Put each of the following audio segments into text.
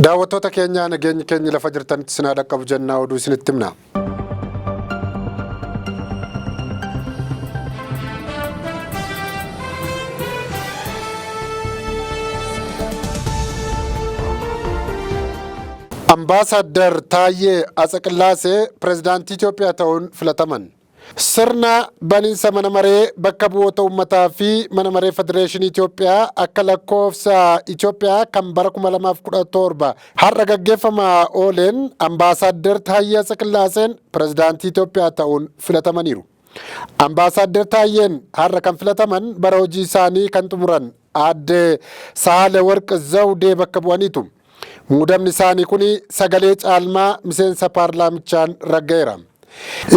Daawwattoota keenya nageenyi keenya lafa jirtanitti sinaa dhaqqabu jennaa oduu isinitti himna. Ambaasaadder Taayyee Atsaqillaasee pirezidaantii Itoophiyaa ta'uun filataman. Sirna baniinsa mana maree bakka bu'oota uummataa fi mana maree Federeeshinii Itoophiyaa akka lakkoofsa Itoophiyaa kan bara 2017 har'a gaggeeffamaa ooleen Ambaasaadder Taayyee Atsaqillaaseen pirezidaantii Itoophiyaa ta'uun filatamaniiru. Ambaasaadder Taayyeen har'a kan filataman bara hojii isaanii kan xumuran aadde Saahilewarq Zawudee bakka bu'aniitu. Muudamni isaanii kun sagalee caalmaa miseensa paarlaamichaan ragga'eera.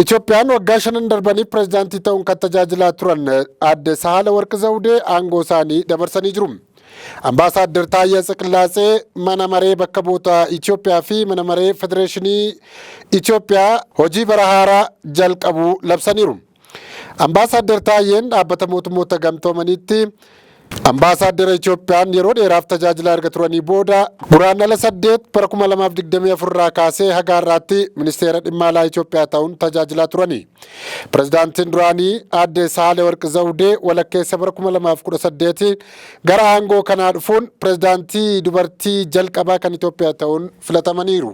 Itoophiyaan waggaa 5 darbanii pirezidaantii ta'uun kan tajaajilaa turan aadde Saahilewarq Zawudee aangoo isaanii dabarsanii jiru. Ambaasaadder Taayyee Atsaqillaasee mana maree bakka bu'oota Itoophiyaa fi mana maree Federeeshinii Itoophiyaa hojii bara haaraa jalqabuu labsaniiru. Ambaasaadder Taayyeen dhaabbata mootummoota gamtoomaniitti Ambaasaadder Itoophiyaan yeroo dheeraaf tajaajila arga turanii booda guraandhala 8 bara 2024 irraa kaasee haga har'aatti ministeera dhimma alaa Itoophiyaa ta'uun tajaajilaa turani. Pirezidaantiin duraanii aadde Saahilewarq Zawudee walakkeessa bara 2018 gara aangoo kanaa dhufuun pirezidaantii dubartii jalqabaa kan Itoophiyaa ta'uun filatamaniiru.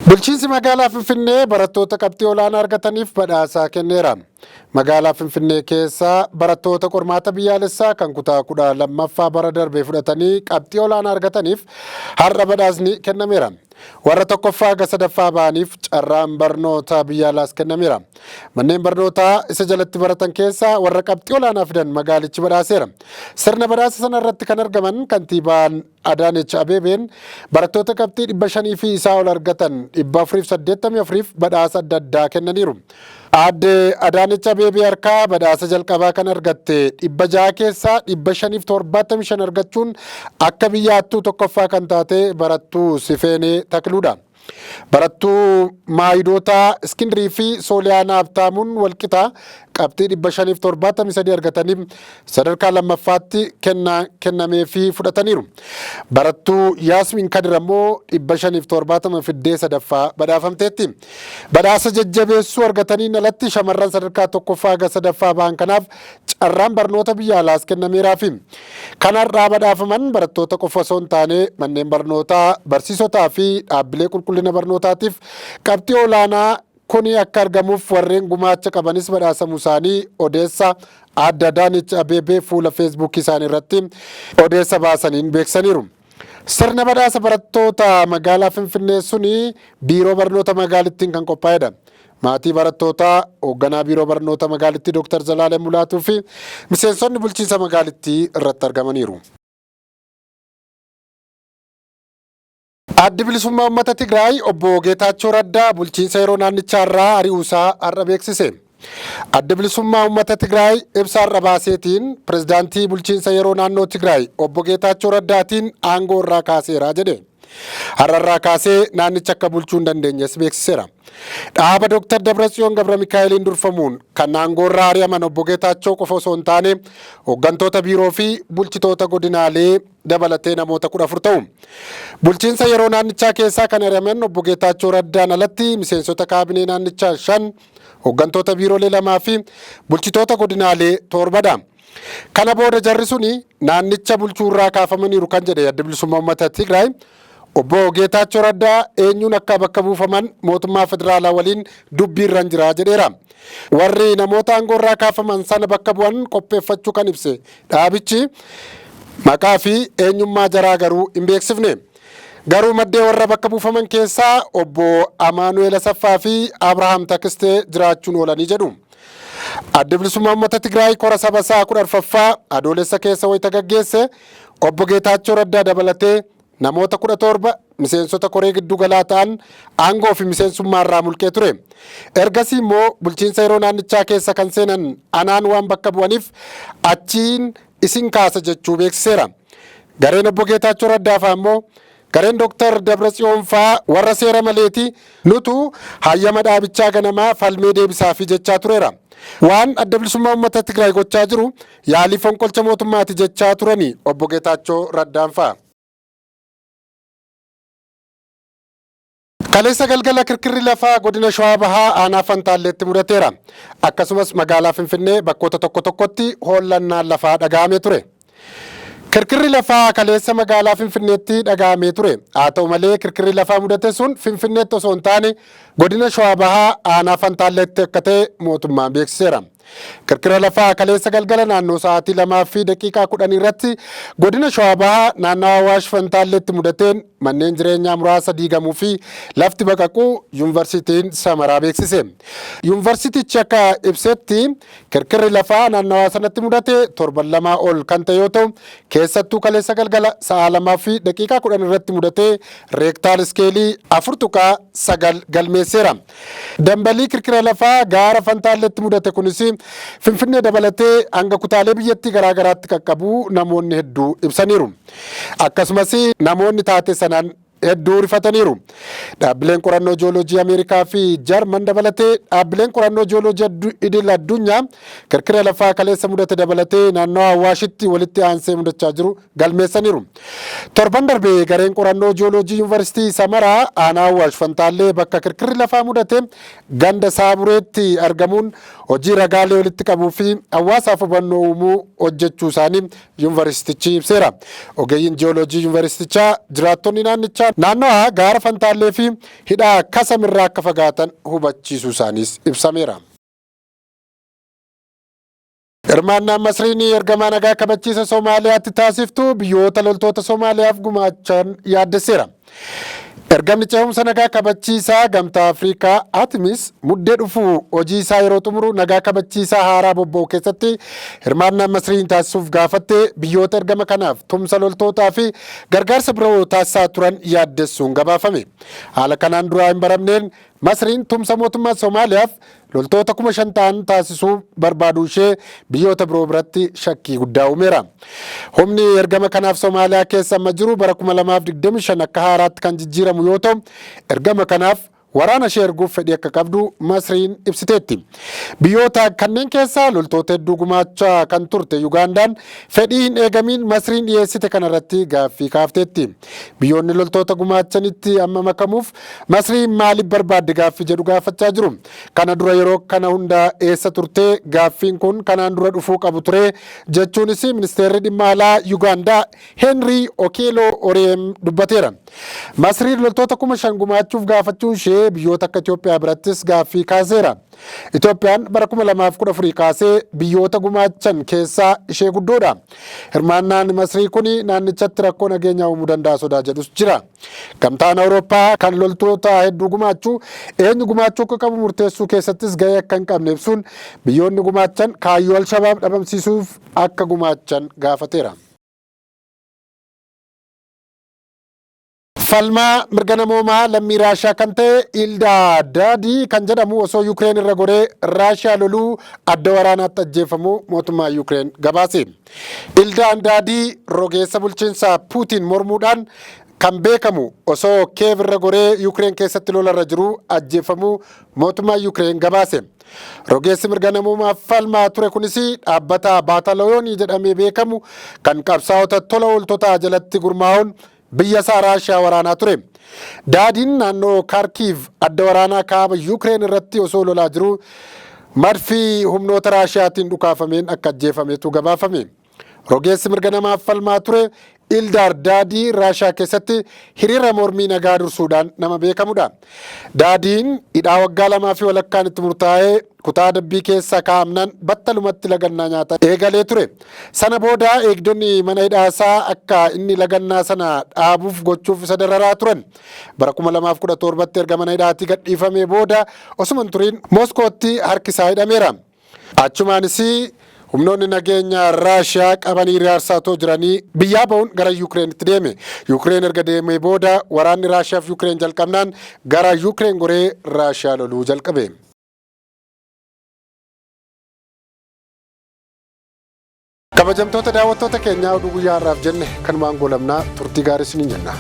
Bulchiinsi magaalaa Finfinnee barattoota qabxii olaanaa argataniif badhaasaa kenneera. Magaalaa Finfinnee keessa barattoota qormaata biyyaalessaa kan kutaa 12ffaa bara darbee fudhatanii qabxii olaanaa argataniif har'a badhaasni kennameera. Warra tokkoffaa hanga sadaffaa ba'aniif carraan barnoota biyyaalaas kennameera. Manneen barnootaa isa jalatti baratan keessaa warra qabxii olaanaa fidan magaalichi badhaaseera. Sirna badhaasa sana irratti kan argaman kantiibaan Adaanech Abeebeen barattoota qabxii 500 fi isaa ol argatan 484 badhaasa adda addaa kennaniiru. Aadde Adaanech Abeebee harkaa badhaasa jalqabaa kan argatte 600 keessaa 575 argachuun akka biyyaattuu tokkoffaa kan taate barattuu Sifeenee Takluudha. Barattuu Maayidoota Iskindirii fi Sooliyaanaa Habtaamuun walqixaa qabxii 573 argatanii sadarkaa lammaffaatti kennamee fi fudhataniiru. Barattuu Yaasmiin Kadir ammoo 570 fiddee sadaffaa badhaafamteetti. Badhaasa jajjabeessuu argataniin alatti shamarran sadarkaa tokkoffaa hanga sadaffaa ba'an kanaaf carraan barnoota biyyaalaas kennameeraafi. Kanarraa badhaafaman barattoota qofa osoo hin taane manneen barnootaa, barsiisotaa fi dhaabbilee qulqullina barnootaatiif qabxii olaanaa kuni akka argamuuf warreen gumaacha qabanis badhaasamuu isaanii odeessa aadde Adaanech Abeebee fuula feesbuukii isaanii irratti odeessa baasaniin beeksaniiru. Sirna badhaasa barattoota magaalaa Finfinnee suni biiroo barnoota magaalittiin kan qophaa'edha. Maatii barattootaa hoogganaa biiroo barnoota magaalittii Dr. Zalaalem Mulaatuu fi miseensonni bulchiinsa magaalittii irratti argamaniiru. Addi bilisummaa uummata Tigraay obbo Geetaachoo Raddaa bulchiinsa yeroo naannichaa irraa ari'uusaa har'a beeksise. Addi bilisummaa uummata Tigraay ibsa har'a baaseetiin pirezidaantii bulchiinsa yeroo naannoo Tigraay obbo Geetaachoo Raddaatiin aangoo irraa kaaseera jedhe. Har'arraa kaasee naannicha akka bulchuu hin dandeenyes beeksiseera. Dhaaba Dr. Dabratsiyoon Gabramikaa'eliin durfamuun kan aangoo irraa ari'aman obbo Geetaachoo qofa osoo hin taane hooggantoota biiroo fi bulchitoota godinaalee dabalatee namoota 14 ta'u. Bulchiinsa yeroo naannichaa keessaa kan ari'aman obbo Geetaachoo Raddaan alatti miseensota kaabinee naannichaa 5, hooggantoota biiroolee 2 fi bulchitoota godinaalee 7dha. Kana booda jarri suni naannicha bulchuu irraa kaafamaniiru kan jedhe adda bilisummaa uummata Tigraay. Obbo Geetaachoo Raddaa eenyuun akka bakka buufaman mootummaa federaalaa waliin dubbii irra jira jedheera. Warri namoota aangoo irraa kaafaman sana bakka bu'an qopheeffachuu kan ibse dhaabichi maqaa fi eenyummaa jaraa garuu hin beeksifne. Garuu maddee warra bakka buufaman keessaa obbo Amaanu'eel Asaffaa fi Abrahaam Takistee jiraachuun oolanii jedhu. Adda bilisummaa uummata Tigraay kora saba isaa 14ffaa adoolessa keessa wayita gaggeesse obbo Geetaachoo Raddaa dabalatee namoota 17 miseensota koree giddu galaa ta'an aangoo fi miseensummaa irraa mulqee ture. Ergasii immoo bulchiinsa yeroo naannichaa keessa kan seenan anaan waan bakka bu'aniif achiin isin kaasa jechuu beeksiseera. Gareen obbo Geetaachoo Raddaa fa'aa immoo Gareen Dr. Dabratsiyoon faa warra seera maleeti nutu hayyama dhaabichaa ganamaa falmee deebisaafi jechaa tureera. Waan adda bilisummaa uummata Tigraay gochaa jiru yaalii fonqolcha mootummaati jechaa turani obbo Geetaachoo Raddaan faa. Kaleessa galgala kirkirri lafaa godina Shawaa Bahaa aanaa Fantaalleetti mudateera. Akkasumas magaalaa Finfinnee bakkoota tokko tokkotti hollannaan lafaa dhaga'amee ture. Kirkirri lafaa kaleessa magaalaa Finfinneetti dhaga'amee ture. Haa ta'u malee kirkirri lafaa mudate sun Finfinneetti osoo hin taane godina Shawaa Bahaa aanaa Fantaalleetti akka ta'e mootummaan beeksiseera. Kirkira lafaa kaleessa galgala naannoo sa'aatii 2:10 irratti godina Shawaa Bahaa naannoo Awaash Fantaalleetti mudateen manneen jireenyaa muraasa diigamuu fi lafti baqaquu yuunivarsiitiin Samaraa beeksise. Yuunivarsiitichi akka ibsetti kirkirri lafaa naannoo sanatti mudate torban lamaa ol kan ta'e yoo ta'u keessattuu kaleessa galgala sa'a 2:10 irratti mudate reektaal iskeelii 4.9 galmeesseera. Dambalii kirkira lafaa gaara Fantaalleetti mudate kunis Finfinnee dabalatee hanga kutaalee biyyattii garaagaraatti qaqqabuu namoonni hedduu ibsaniiru. Akkasumas namoonni taate sanaan hedduu rifataniiru. Dhaabbileen qorannoo jiyooloojii Ameerikaa fi Jarman dabalatee dhaabbileen qorannoo jiyooloojii idil addunyaa kirkira lafaa kaleessa mudate dabalatee naannoo Awaashitti walitti aansee mudachaa jiru galmeessaniiru. Torban darbee gareen qorannoo jiyooloojii yuunivarsiitii Samaraa aanaa Awaash Fantaallee bakka kirkirri lafaa mudate ganda Saabureetti argamuun hojii ragaalee walitti qabuu fi hawaasaaf hubannoo uumuu hojjechuu isaanii yuunivarsiitichi ibseera. Ogeeyyiin jiyooloojii yuunivarsiitichaa jiraattonni naannichaa naannoo gaara Fantaallee fi hidhaa Kasamirraa akka fagaatan hubachiisuu isaaniis ibsameera. Hirmaannaan Masriin ergamaa nagaa kabachiisa Soomaaliyaatti taasiftu biyyoota loltoota Soomaaliyaaf gumaachan yaaddesseera. Ergamni ce'umsa nagaa kabachiisaa gamtaa Afrikaa ATMIS muddee dhufu hojii isaa yeroo xumuru nagaa kabachiisaa haaraa bobba'u keessatti hirmaannaan Masriin taasisuuf gaafatte biyyoota ergama kanaaf tumsa loltootaa fi gargaarsa biroo taasisaa turan yaaddessuun gabaafame. Haala kanaan duraa hin baramneen Masriin tumsa mootummaa Soomaaliyaaf loltoota 5,000 ta'an taasisuu barbaaduu ishee biyyoota biroo biratti shakkii guddaa uumeera. Humni ergama kanaaf Soomaaliyaa keessa amma jiru bara 2025 akka haaraatti kan jijjiiramu yoo ta'u ergama kanaaf waraana ishee erguuf fedhii akka qabdu Masriin ibsiteetti. Biyyoota kanneen keessaa loltoota hedduu gumaachaa kan turte Ugandaan fedhii hin eegamiin Masriin dhiyeessite kanarratti gaaffii kaafteetti. Biyyoonni loltoota gumaachanitti amma makamuuf Masriin maaliif barbaadde gaaffii jedhu gaafachaa jiru. Kana dura yeroo kana hunda eessa turte gaaffiin kun kanaan dura dhufuu qabu ture jechuunis ministeerri dhimma alaa Ugandaa Henry Okello Oryem dubbateera. Masriin loltoota 5,000 gumaachuuf gaafachuun ishee biyyoota akka Itoophiyaa birattis gaaffii kaaseera. Itoophiyaan bara 2014 kaasee biyyoota gumaachan keessaa ishee guddoodha. Hirmaannaan Masrii kun naannichatti rakkoo nageenyaa uumuu danda'a sodaa jedhus jira. Gamtaan Awurooppaa kan loltoota hedduu gumaachuu eenyu gumaachuu akka qabu murteessuu keessattis gahee akka hin qabne ibsuun biyyoonni gumaachan kaayyoo Alshabaab dhabamsiisuuf akka gumaachan gaafateera. Falmaa mirga namoomaa lammii Raashiyaa kan ta'e Ildaa Daadii kan jedhamu osoo Yuukireen irra goree Raashiyaa loluu adda waraanaatti ajjeefamuu mootummaa Yuukireen gabaase. Ildaan Daadii rogeessa bulchiinsa Puutiin mormuudhaan kan beekamu osoo Kiyev irra goree Yuukireen keessatti lolarra jiru ajjeefamuu mootummaa Yuukireen gabaase. Rogeessi mirga namoomaaf falmaa ture kunis dhaabbata Baataloonii jedhamee beekamu kan qabsaa'ota tola ooltotaa jalatti gurmaa'uun biyya isaa Raashiyaa waraanaa ture. Daadiin naannoo Kaarkiiv adda waraanaa kaaba Yuukireen irratti osoo lolaa jiru madfii humnoota Raashiyaatiin dhukaafameen akka ajjeefametu gabaafame. Rogeessi mirga namaaf falmaa ture Ildaar Daadii Raashiyaa keessatti hiriira mormii nagaa dursuudhaan nama beekamudha. Daadiin hidhaa waggaa 2 walakkaan itti murtaa'ee kutaa dabbii keessa kaa'amnaan battalumatti lagannaa nyaata eegalee ture. Sana booda eegdonni mana hidhaasaa akka inni lagannaa sana dhaabuuf gochuuf isa dararaa turan. Bara 2017 erga mana hidhaatii gadhiifamee booda osuma hin turiin Mooskootti harki isaa hidhameera. Achumaanis humnoonni nageenya Raashiyaa qabanii hiriirsaa jiranii biyyaa ba'uun gara Yuukireenitti deeme. Yuukireen erga deemee booda waraanni Raashiyaa fi Yuukireen jalqabnaan gara Yuukireen goree Raashiyaa loluu jalqabe. Kabajamtoota daawwattoota keenyaa oduu guyyaa har'aaf jenne kanumaan goolabnaa turtii gaarii isiniin jenna.